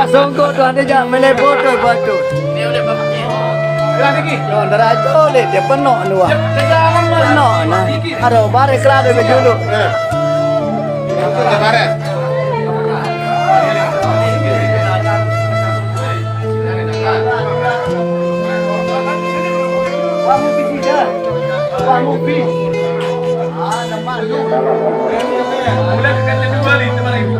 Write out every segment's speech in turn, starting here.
songkok tu ada jak melepoto patut. Ni udah bapaknya. Gerak lagi. Yo derajo le dia penuh nu ah. Penuh nah. Ada bare kelado ke julu. Bare. Kamu pergi dah. Kamu pergi. Ah, nampak lu. Udah kata dua ni teman ibu.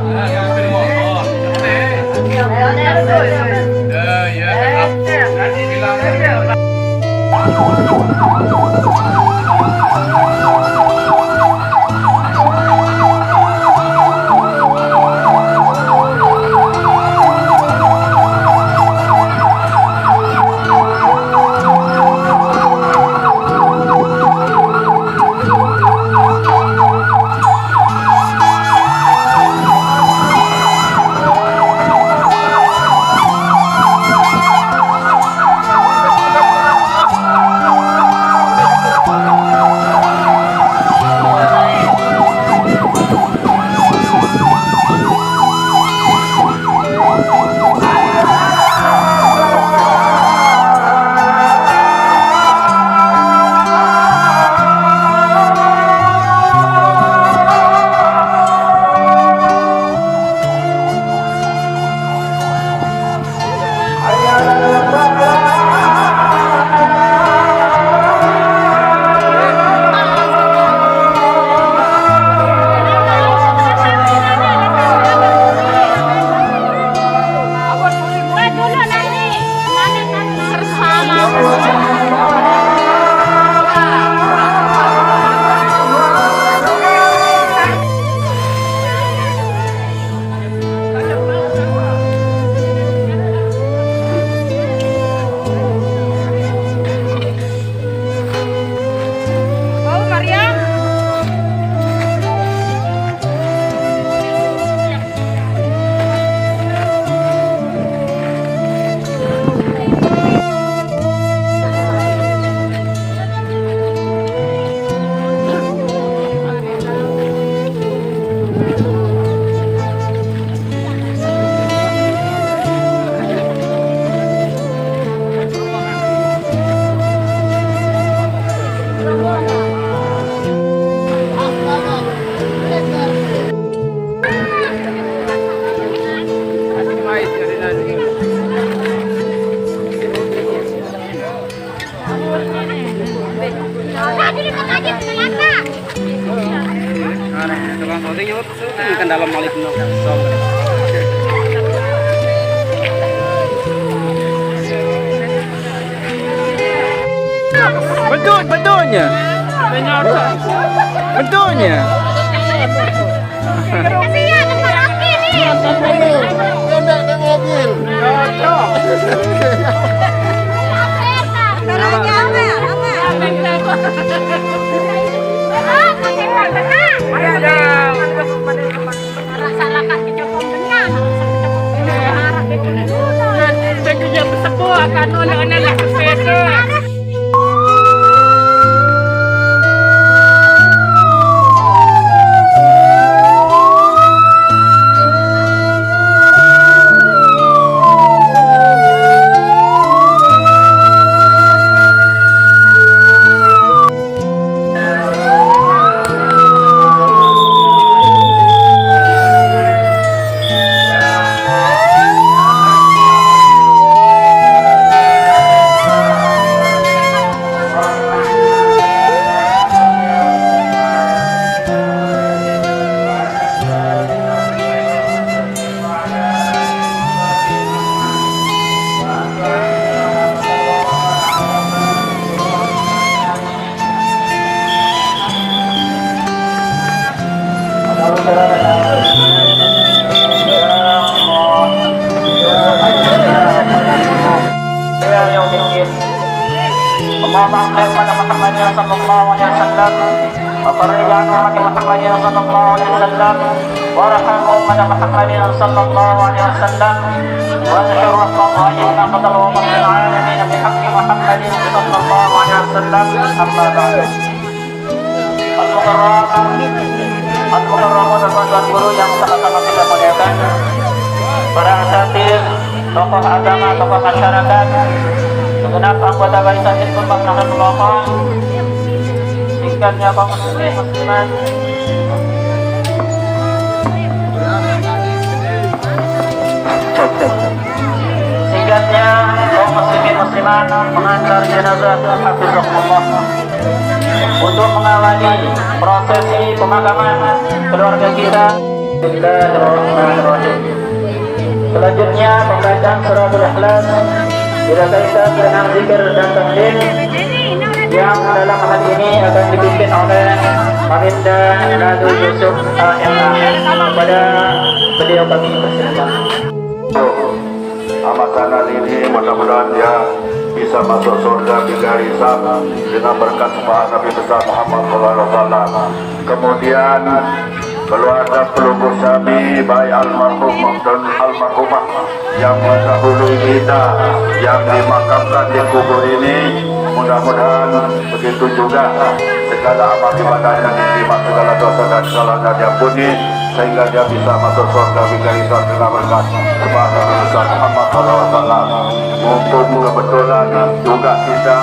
Kan dalam malik no. Betulnya. Betulnya. Kasihan tempat laki nih. Enak di mobil. Akan oleh-oleh lah sepeda. Allahumma pada Muhammadin sallallahu alaihi wasallam wa qarribana pada Muhammadin sallallahu alaihi wasallam wa rahamu pada Muhammadin sallallahu alaihi wasallam wa syurra qadayna qadal wa qadal alamin bi haqqi Muhammadin sallallahu alaihi wasallam amma ba'du. Al-Mukarram dan tuan guru yang sama-sama kita muliakan, para asatidz tokoh agama, tokoh masyarakat, segenap anggota Barisan Hizbut Tahrir Nahdlatul tingkatnya kaum muslimin muslimat, singkatnya kaum muslimin muslimat mengantar jenazah hafizahullah untuk mengawali prosesi pemakaman keluarga kita. Bismillahirrahmanirrahim. Selanjutnya membacaan suratul Ikhlas berkaitan dengan zikir dan tahlil yang dalam hal ini akan dipimpin oleh Marinda Nadul Yusuf AMA. Kepada beliau kami persilakan. Amatan ini mudah-mudahan dia bisa masuk surga tiga hisab dengan berkat syafaat Nabi besar Muhammad SAW. Kemudian keluarga pelupur kami baik almarhum dan almarhumah yang mendahului kita yang dimakamkan di kubur ini, mudah-mudahan begitu juga segala amal ibadahnya diterima, segala dosa dan kesalahan diampuni, sehingga dia bisa masuk surga bigarisan dengan berkat syafaat Nabi besar Muhammad SAW. Mumpung kebetulan juga kita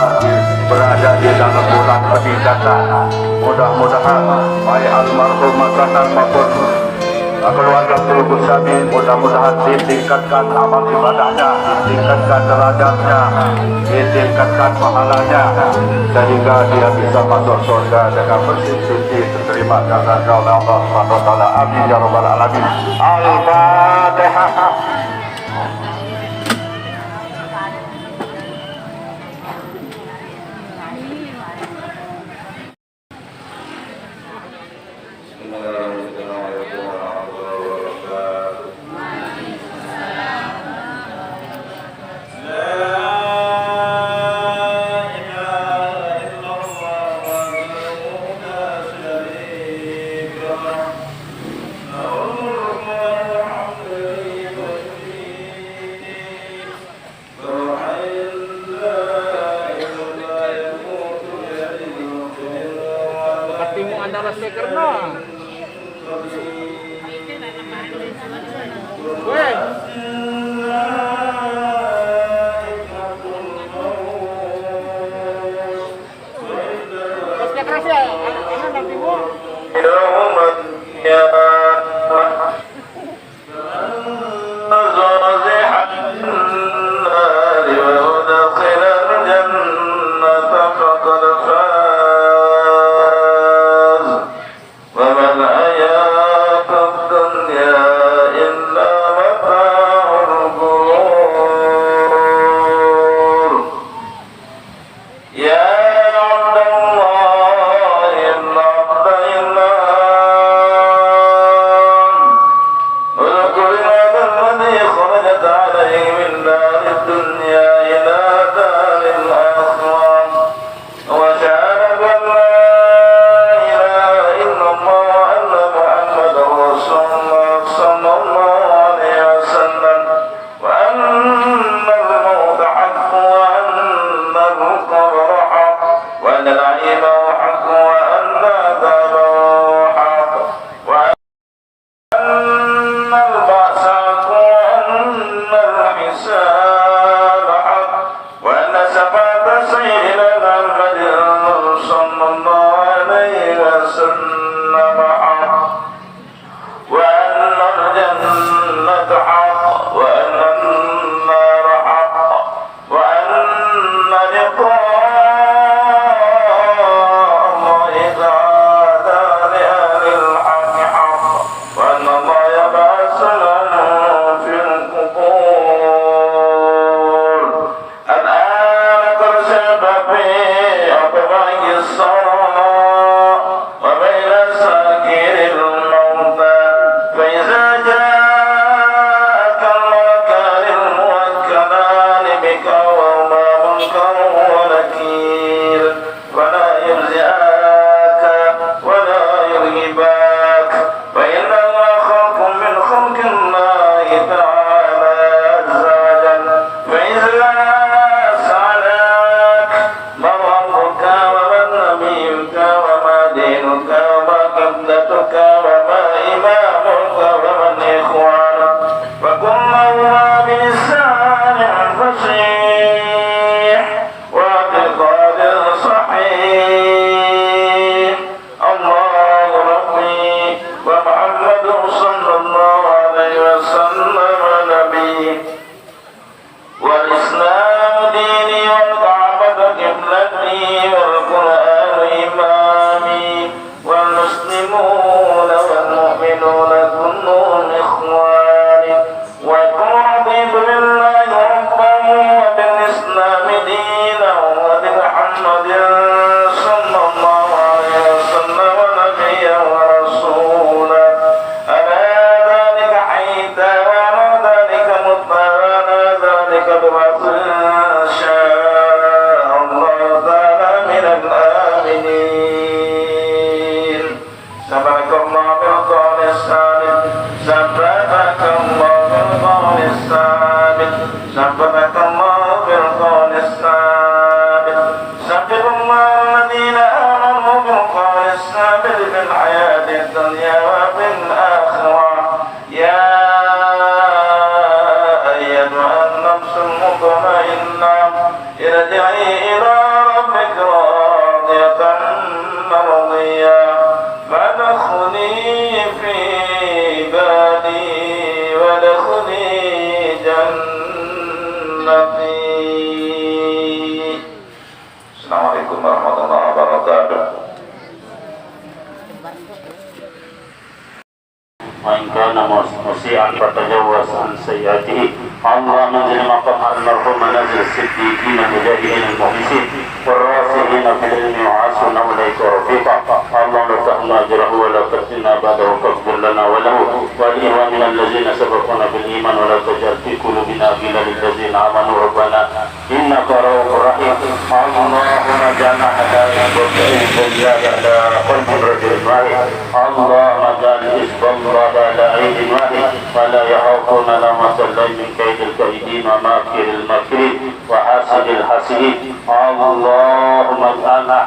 berada di dalam bulan peningkatan, mudah-mudahan baik almarhum makanan maupun keluarga pelupur kami mudah-mudahan ditingkatkan amal ibadahnya, ditingkatkan derajatnya, ditingkatkan pahalanya, sehingga dia bisa masuk surga dengan bersih-bersih terterima karena Allah Subhanahu wa taala. Amin ya rabbal alamin. Al-Fatihah. Ketemu antara speakernya. Weh. Speaker aja. Ana nanti Bu. وكل ما بالساعة والقرآن إمامي والمسلمون والمؤمنون كلهم إخواني وكن رضيت بالله ربا وبالإسلام دينا وبمحمد صلى الله عليه وسلم نبيا ورسولا على ذلك حيدا وعلى ذلك مطلعا على ذلك بما شاء الله تعالى من الآمنين سبحانك الله بالقول الثابت سبحانك الله بالقول الثابت سبحانك الله بالقول الثابت سبح الله الذين آمنوا بالقول الثابت في الحياة الدنيا وفي الآخرة يا أيتها النفس المطمئنة ارجعي إلى ربك راضية مرضية فادخلي في عبادي وادخلي جنتي. Assalamualaikum warahmatullahi wabarakatuh. وإن كان مسيئا فتجوز عن سيئاته اللهم انزل مقام المرحوم منازل الصديقين المجاهدين المخلصين والراسخين في العلم وعاصنا أولئك رفيقا اللهم ارفعنا أجره ولا تفتنا بعده فاغفر لنا وله ولإخواننا الذين سبقونا بالإيمان ولا تجعل في قلوبنا غلا للذين آمنوا ربنا إنك رؤوف رحيم اللهم اجعلنا حدائق بالله على قلب رجل واحد اللهم اجعل حزب الله على عين واحد ولا يخافون لومة لائم من كيد الكائدين وماكر الماكرين وحاسد الحاسدين اللهم اجعلنا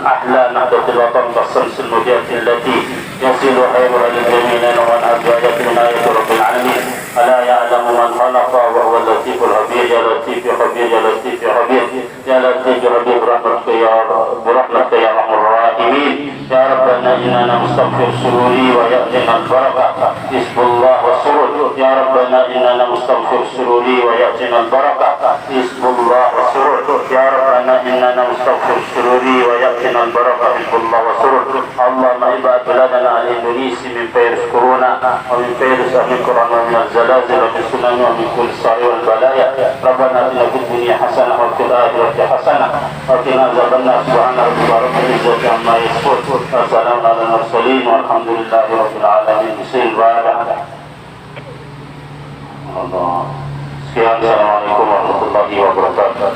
أحلى نهضة الوطن كالشمس المضيئة التي يصل خيرها للجميع ومن أزواجه من آية رب العالمين ألا يعلم من خلق وهو اللطيف الخبير يا لطيف يا خبير يا لطيف يا خبير يا لطيف يا خبير برحمتك يا أرحم الراحمين يا ربنا إننا مستغفر سروري ويأتينا البركة حسب الله والسرور يا ربنا إننا مستغفر سروري ويأتينا البركة حسب الله والسرور يا ربنا إننا مستغفر سروري ويأتينا البركة حسب الله والسرور اللهم ابعد بلادنا عن إندونيسيا من فيروس كورونا ومن فيروس أميكرون ومن الزلازل ومن السنن ومن كل الصار والبلايا ربنا آتنا في الدنيا حسنة وفي الآخرة حسنة وقنا عذاب النار سبحان ربك رب العزة عما يصفون وسلام على المرسلين والحمد لله رب العالمين. Bismillahirrahmanirrahim. Sekian, assalamualaikum warahmatullahi wabarakatuh.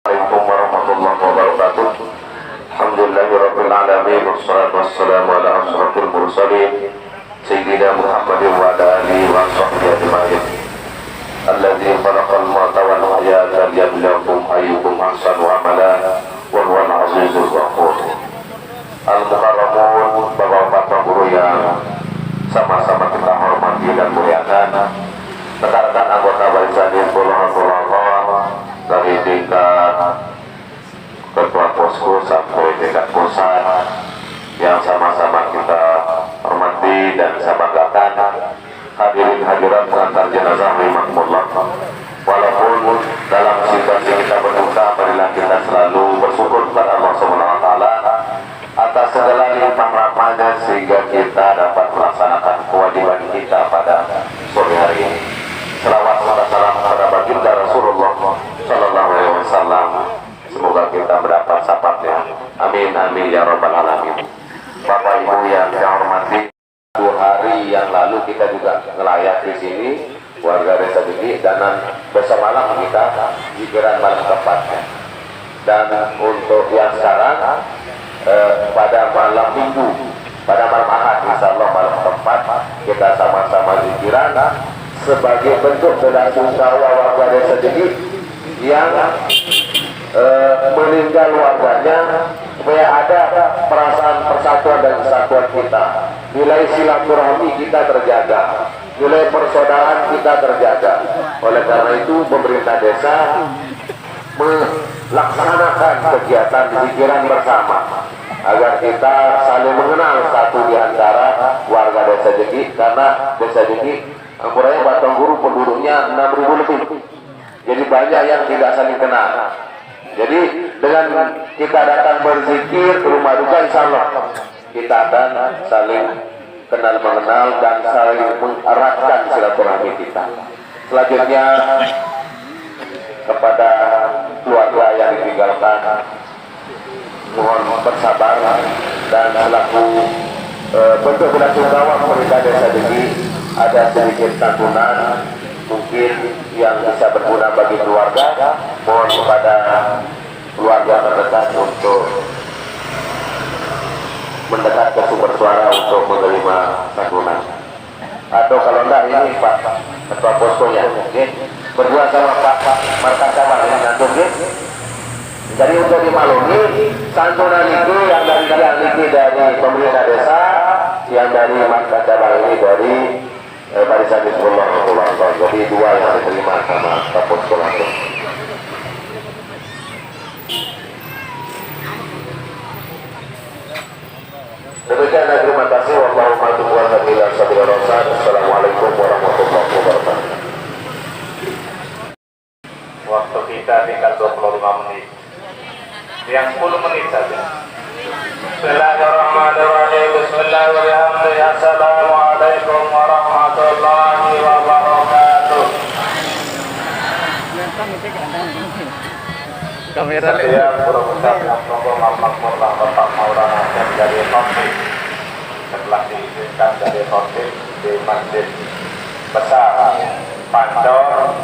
Assalamualaikum warahmatullahi wabarakatuh. Alhamdulillahirabbil alamin wassalatu wassalamu ala asyrafil mursalin sayyidina Muhammadin wa ala alihi wa sahbihi ajma'in. Alladzi khalaqal mauta wal hayata liyabluwakum ayyukum ahsanu amala wa huwal azizul ghafur. Al-mukarramun, bapak-bapak guru yang sama-sama kita hormati dan muliakan, rekan-rekan anggota Barisan Hizbullah dari tingkat ketua posko sampai tingkat pusat yang sama-sama kita hormati dan saya banggakan. Hadirin hadirat pengantar jenazah rahimakumullah. Walaupun dalam situasi kita berduka, marilah kita selalu bersyukur kepada Allah Subhanahu wa taala atas segala limpah rahmatnya sehingga kita dapat melaksanakan kewajiban kita pada sore hari ini. Selawat serta salam kepada baginda Rasulullah sallallahu alaihi wasallam. Semoga kita mendapat syafaatnya. Amin amin ya rabbal alamin. Bapak Ibu yang saya hormati, 2 hari yang lalu kita juga ngelayat di sini warga Desa Gigi, dan besok malam kita zikiran malam keempatnya. Dan untuk yang sekarang pada malam Minggu, pada malam Ahad, insya Allah malam keempat kita sama-sama zikiran sebagai bentuk bela sungkawa warga Desa Gigi yang meninggal warganya, supaya ada perasaan persatuan dan kesatuan kita, nilai silaturahmi kita terjaga, nilai persaudaraan kita terjaga. Oleh karena itu pemerintah desa melaksanakan kegiatan zikiran bersama agar kita saling mengenal satu di antara warga Desa Jegi, karena Desa Jegi Angkuranya Batang Guru penduduknya 6.000 lebih. Jadi banyak yang tidak saling kenal. Jadi dengan kita datang berzikir ke rumah duka, insya Allah kita akan saling kenal mengenal dan saling mengeratkan silaturahmi kita. Selanjutnya kepada keluarga yang ditinggalkan, mohon bersabar dan selaku bentuk belasungkawa pemerintah Desa Degi ada sedikit santunan mungkin yang bisa berguna bagi keluarga. Mohon kepada keluarga terdekat untuk mendekat ke sumber suara untuk menerima santunan. Atau kalau enggak ini Pak Ketua Poskonya, berdua sama Pak Markas Cabang ini ngantuk. Jadi untuk dimaklumi, santunan itu yang dari pemerintah desa, yang dari Markas Cabang ini dari Barisan Hizbullah. Jadi dua yang diterima sama Pak Posko langsung. Demikian, terima kasih. Wassalamualaikum warahmatullahi wabarakatuh. Waktu kita tinggal 25 menit. Yang 10 menit saja. Bismillahirrahmanirrahim. Bismillahirrahmanirrahim. Assalamualaikum warahmatullahi wabarakatuh. Kamera Saya Guru Besar yang Songko Makmurlah Bapak Maulana dari Khotib, setelah diizinkan dari Khotib di Masjid Besar Pancor,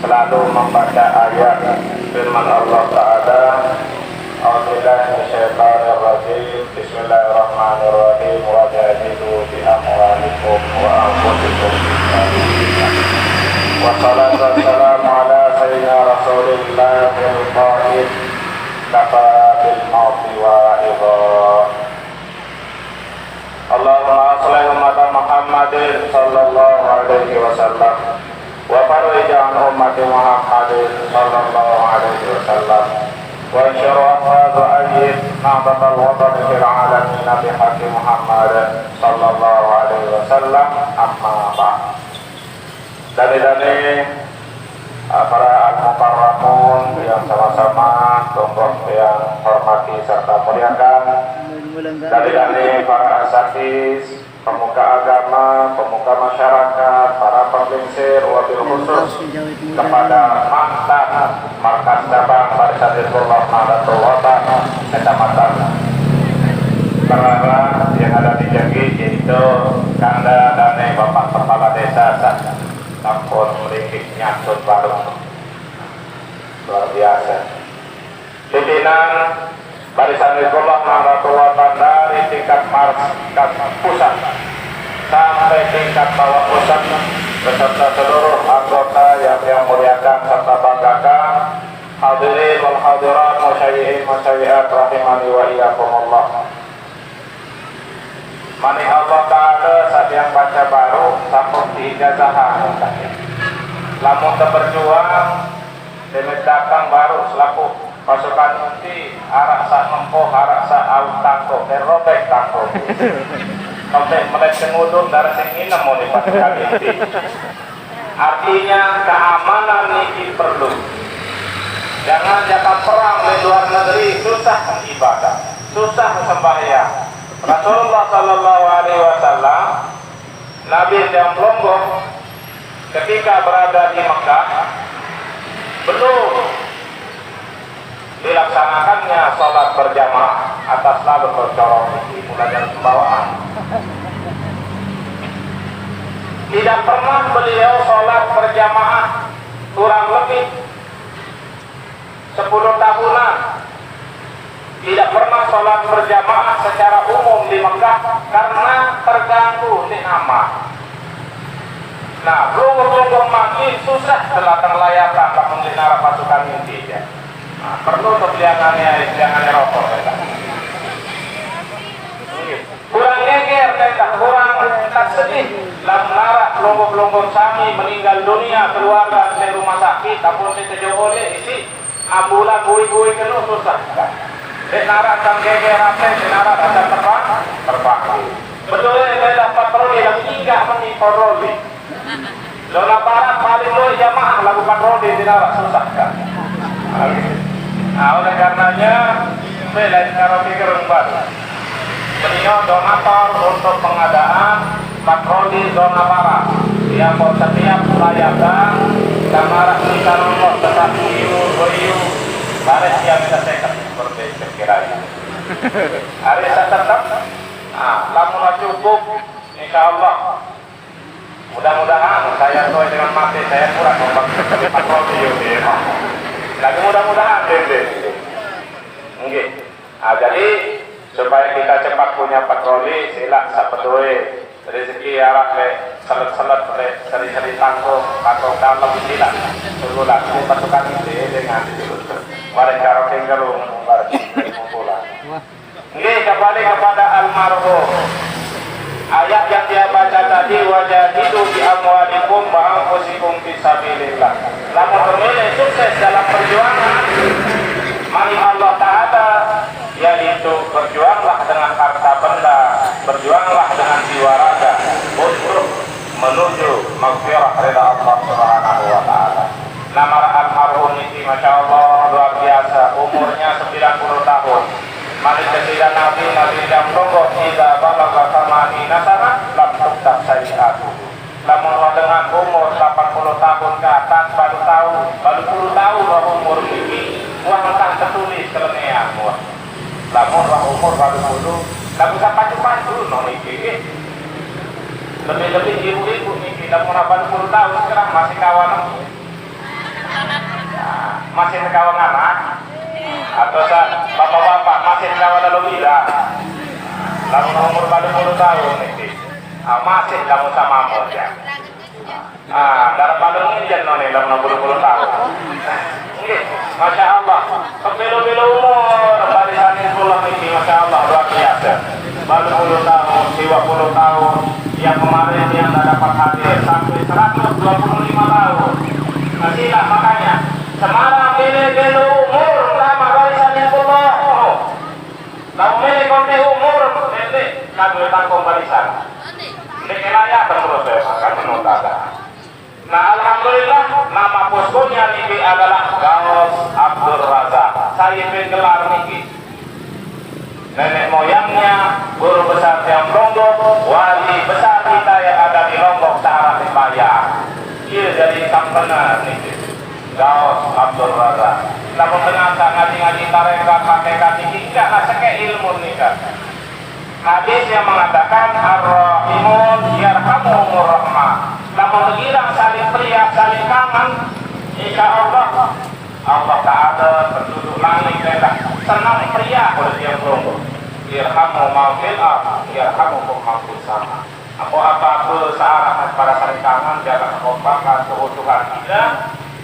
selalu membaca ayat firman Allah Ta'ala, A'udzubillahiminasyaitonirrajim, Bismillahirrahmanirrahim, wa jahidu bi amwalikum wa anfusikum wassalatu wassalamu ala sayyidina Rasulillahil qaid kafa bil mauti wa idha. Allahumma shalli ala Muhammadin sallallahu alaihi wasallam wa farij an ummati Muhammadin sallallahu alaihi wasallam wa anshur wa ayyid nahdatal watan fil alamin bi haqqi Muhammad sallallahu alaihi wasallam. Amma ba'd. Dani para al-mukarramun yang sama-sama tokoh yang hormati serta muliakan, dani para asatidz, pemuka agama, pemuka masyarakat, para pembimbing, wabil khusus kepada mantan Markas Cabang Barisan Hizbullah Nahdlatul Watan Kecamatan Terlarang yang ada di Jagi, yaitu Kanda Dane Bapak Kepala Desa Kampung Merikik Nyantut Baru, luar biasa. Pimpinan Barisan Hizbullah Nahdlatul Watan dari tingkat markas pusat sampai tingkat bawah pusat beserta seluruh anggota yang muliakan serta banggakan, hadirin wal hadirat, musyayyi'in musyayyi'at rahimani wa iyyakumullah. Mani Allah Ta'ala saat yang baca baru sampun diijazahan. Lamun berjuang demi datang baru selaku pasukan inti arak sak nempoh arak sak au tangko terobek tangko sampai melek sengudung darah sing inem mau di pasukan inti. Artinya keamanan ini perlu. Jangan jatah perang di luar negeri susah ibadah, susah sembahyang. Rasulullah Sallallahu Alaihi Wasallam, Nabi yang Lombok, ketika berada di Mekah, belum dilaksanakannya sholat berjamaah atas nama bercorong ini mulai dari pembawaan. Tidak pernah beliau sholat berjamaah kurang lebih 10 tahunan. Tidak pernah sholat berjamaah secara umum di Mekah karena terganggu di amal. Nah, belum makin susah telah terlayakan lamun dinara pasukan inti ya. Nah, perlu kebiangannya rokok mereka. Kurang geger mereka, kurang tak sedih. Lamun nara pelonggong sami meninggal dunia, keluarga di rumah sakit, ataupun di oleh isi ambulan bui-bui penuh susah. Senara sang geger apa, senara ada terbang. Betul adalah patroli yang 3 menit patroli. Zona barat paling luas jamaah lagu patroli di darat susah kan. Nah, oleh karenanya selain karaoke Gerung Baru, beliau donatur untuk pengadaan patroli zona barat yang setiap layakan kamar kita nomor tetap hiu baris yang bisa sekat seperti sekiranya. Hari saya tetap, lamun cukup, insya Allah. Mudah-mudahan saya sesuai dengan mati saya kurang membagi patroli ini. Lagi mudah-mudahan deh. Oke. Jadi supaya kita cepat punya patroli, sila sapedoi rezeki arah le selet-selet le seri-seri tanggung atau dalam sila. Suruhlah ini pasukan ini dengan dulu. Mari karaoke Gerung kumpulan. Oke, kembali kepada almarhum. Ayat yang dia baca tadi, wajahidu bi amwalikum wa anfusikum fisabilillah. Lamun memilih sukses dalam perjuangan mari Allah Ta'ala, yaitu berjuanglah dengan harta benda, berjuanglah dengan jiwa raga untuk menuju maghfirah ridha Allah Subhanahu wa Ta'ala. Nama almarhum ini Masya Allah luar biasa, umurnya 90 tahun. Mari ketika Nabi yang ronggoh jika balagha samani nasana lam tuktab sayi'atu. Namun dengan umur 80 tahun ke atas baru puluh tahun bahwa umur ini wah entah tertulis kelenean wah. Namun umur baru puluh lalu pacu-pacu no iki. Lebih-lebih ibu-ibu ini namun 80 tahun sekarang masih kawan masih kawan anak atau bapak-bapak masih kawan lalu bila lalu umur 40 tahun ini masih kamu sama ya darah balung ini jangan nih lalu 60 tahun Masya Allah kebelo-belo umur barisan pulang ini Masya Allah luar biasa baru 10 tahun 20 tahun yang kemarin yang tidak dapat hadir sampai 125 tahun masihlah makanya semarang belo-belo umur lama barisan pulang lalu milih konti umur nanti kami tanggung barisan ini layak terus kan menurut ada. Nah alhamdulillah nama poskonya niki adalah Gaus Abdul Razak. Saya gelar niki. Nenek moyangnya guru besar yang Lombok, wali besar kita yang ada di Lombok Sahara Himayah. Ia jadi kampener niki. Gaus Abdul Razak. Namun dengan ngaji-ngaji tarekat hakikat niki tidak seke ilmu nikah. Hadis yang mengatakan ar-rahimun yarhamuhumur rahmah. Namun mengira saling pria, saling kangen, insya Allah Allah Ta'ala berduduk langit senang pria pada dia berumur. Yarhamu ma'fil yarhamukum ma'fil sama. Apa searah pada saling kangen, jaga kekompakan, keutuhan kita.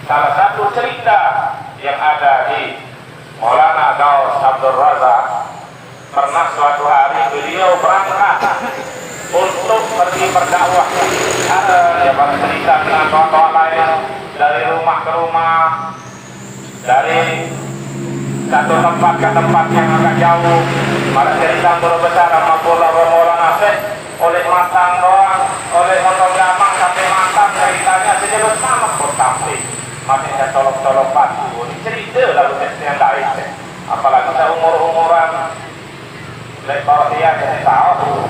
Salah satu cerita yang ada di Maulana Gaus Abdul Razak, pernah suatu hari beliau berangkat untuk pergi berdakwah. Ada yang cerita dengan kawan-kawan lain dari rumah ke rumah, dari satu tempat ke tempat yang agak jauh. Pada cerita guru besar Rahmatullah Maulana Syekh oleh matang doang, oleh otong gamang sampai matang ceritanya sejenis sama pun sampai masih saya colok-colokan. Ini cerita lalu yang lain. Apalagi saya umur-umuran lebar dia jadi tahu.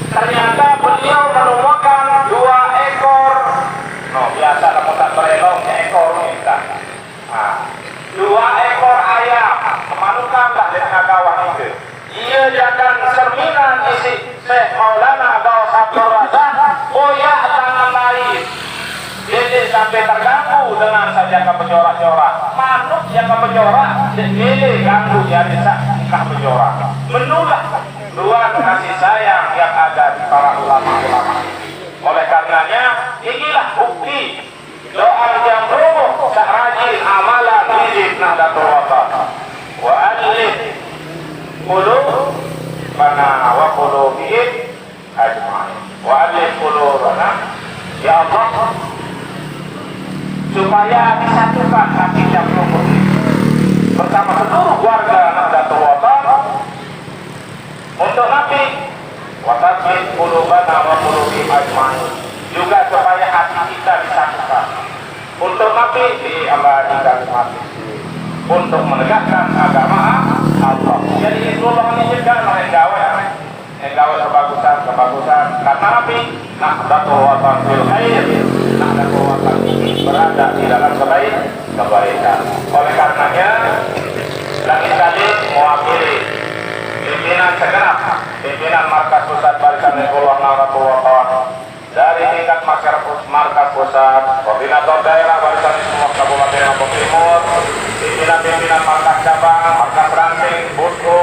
Ternyata beliau menemukan 2 ekor. Biasa kamu tak berelong ekor kita. 2 ekor ayam kemanukan di tengah kawah itu. Ia jangan cerminan isi Syekh Maulana Gaus Abdul Razak koyak tangan lain. Jadi sampai terganggu dengan saja kepenjorak-jorak. Manuk yang kepenjorak, jadi ganggu ya bisa kepenjorak. Menulah luar kasih sayang yang ada di para ulama-ulama. Oleh karenanya, inilah bukti doa yang roboh tak rajin amalan bidit Nahdlatul Wathon. Wa alif qulub mana wa qulubihim ajma'in. Wa alif qulubana ya Allah supaya disatukan hati yang roboh bersama seluruh warga Nahdlatul Wathon untuk Nabi watak sabit qulubana wa qulubi ajmain. Juga supaya hati kita disatukan. Untuk nabi diabadikan mati. Untuk menegakkan agama Allah. Jadi itu Allah menyebutkan gawe kebagusan karena Nabi nahdatu wa tanfil khair, nahdatu wa tanfil berada di dalam kebaikan. Oleh karenanya langit kali mewakili pimpinan segenap pimpinan markas pusat Barisan Hizbullah Nahdlatul Wathon dari tingkat markas pusat, koordinator daerah Barisan Hizbullah Kabupaten Lombok Timur, pimpinan markas cabang, markas ranting, Busko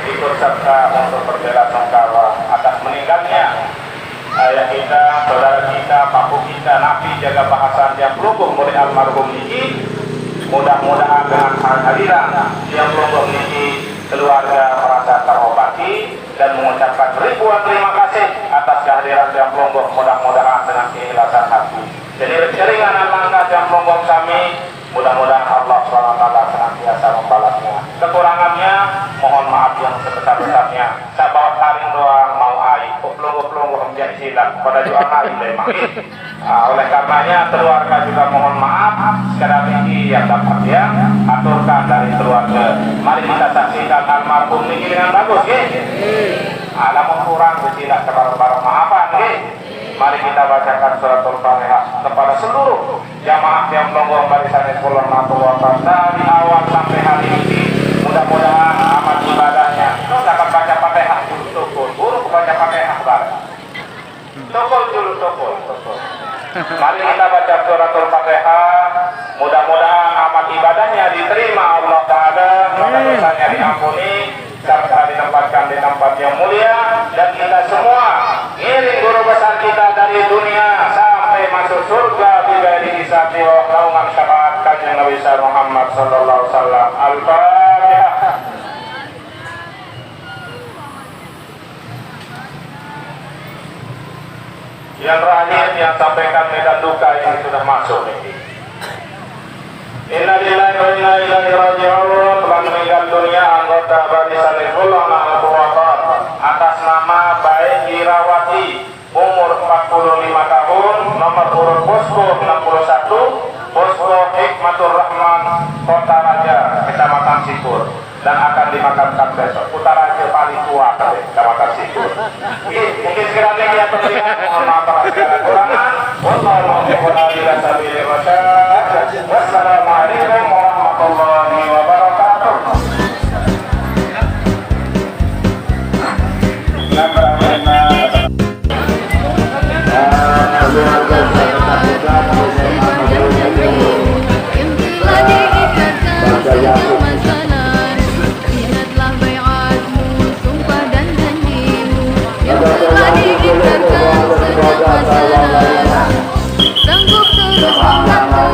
ikut serta untuk berbela-sungkawa atas meninggalnya ayah kita, saudara kita, papu kita, Nabi jaga bahasa yang pelungguh murid almarhum Niki. Mudah-mudahan dengan hadiran yang pelungguh Niki keluarga merasa terobati dan mengucapkan ribuan terima kasih atas kehadiran yang pelungguh. Mudah-mudahan dengan keikhlasan hati. Jadi keringanan langkah yang pelungguh kami, mudah-mudahan Allah SWT senantiasa membalasnya. Kekurangannya mohon maaf yang sebesar-besarnya. Saya bawa taring doang mau air, pelungguh-pelungguh menjadi silat pada jual air memang. Oleh karenanya keluarga juga mohon maaf sekadar ini yang dapat ya aturkan dari keluarga. Mari kita saksikan almarhum ini dengan bagus ya. Namun kurang bersilat sebarang-barang maafan ya. Mari kita bacakan suratul Fatihah kepada seluruh jamaah yang pelungguh Barisan Hizbullah Nahdlatul Wathon dari awal sampai hari ini. Mudah-mudahan amal ibadahnya. Terus akan baca Fatihah dulu tukul, buruk baca Fatihah bareng. Tukul dulu tukul. Mari kita baca suratul Fatihah. Mudah-mudahan amal ibadahnya diterima Allah Ta'ala, dosa-dosanya diampuni, serta ditempatkan di tempat yang mulia, dan kita semua ngiring guru besar kita dari dunia sampai masuk surga bighairi hisab wa naungan syafaat kanjeng Nabi Muhammad sallallahu alaihi wasallam. Al-Fatihah. Yang terakhir yang sampaikan medan duka yang sudah masuk ini. Inna lillahi wa inna ilaihi raji'un. Telah meninggal dunia anggota Barisan Hizbullah Nahdlatul Wathon atas nama Baik Irawati, umur 45 tahun, nomor urut Posko 61, Posko Hikmatur Rahman, Kota Raja, Kecamatan Sikur, dan akan dimakamkan besok. Kota Raja paling tua dari Kecamatan Sikur. Mungkin sekiranya yang terlihat, mohon maaf atas segala kekurangan. Wassalamualaikum warahmatullahi wabarakatuh. Ingatlah baiatmu, sumpah dan janjimu yang telah diikatkan sejak masa lalu. Sanggup terus membantu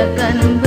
akan